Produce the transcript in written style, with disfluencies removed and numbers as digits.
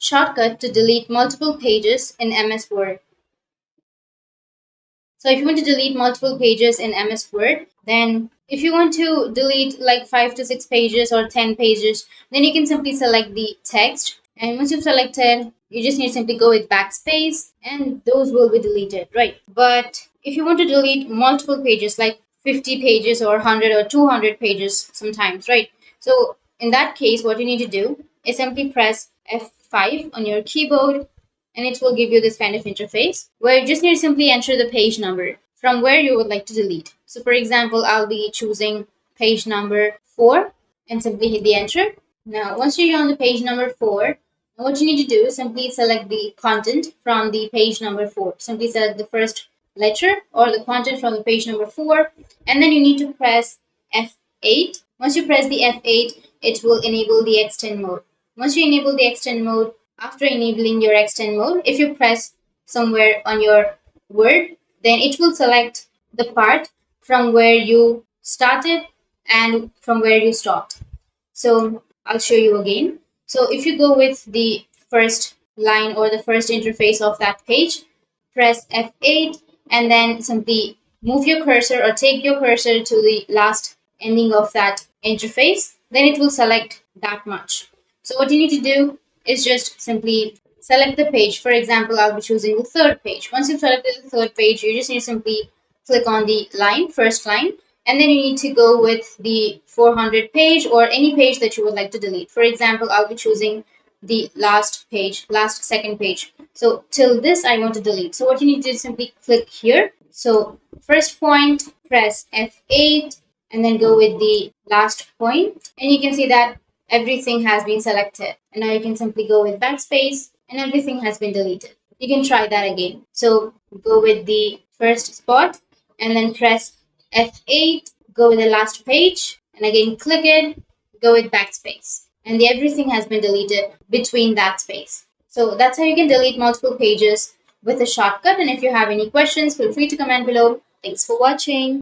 shortcut to delete multiple pages in MS Word. So if you want to delete multiple pages in MS Word, then if you want to delete like 5 to 6 pages or 10 pages, then you can simply select the text. And once you've selected, you just need to simply go with backspace and those will be deleted, right? But if you want to delete multiple pages, like 50 pages or 100 or 200 pages sometimes, right? So in that case, what you need to do is simply press F5 on your keyboard and it will give you this kind of interface where you just need to simply enter the page number from where you would like to delete. So for example, I'll be choosing page number 4 and simply hit the enter. Now, once you're on the page number 4, what you need to do is simply select the content from the page number 4. Simply select the first letter or the content from the page number 4 and then you need to press F8. Once you press the F8, it will enable the extend mode. Once you enable the extend mode, after enabling your extend mode, if you press somewhere on your word, then it will select the part from where you started and from where you stopped. So I'll show you again. So if you go with the first line or the first interface of that page, press F8 and then simply move your cursor or take your cursor to the last ending of that interface, then it will select that much. So what you need to do is just simply select the page. For example, I'll be choosing the third page. Once you've selected the third page, you just need to simply click on the line, first line, and then you need to go with the 400 page or any page that you would like to delete. For example, I'll be choosing the last page, last second page. So till this I want to delete. So what you need to do is simply click here. So first point, press F8 and then go with the last point. And you can see that everything has been selected. And now you can simply go with backspace and everything has been deleted. You can try that again. So go with the first spot and then press F8, go with the last page and again click it, go with backspace. And everything has been deleted between that space. So that's how you can delete multiple pages with a shortcut. And if you have any questions, feel free to comment below. Thanks for watching.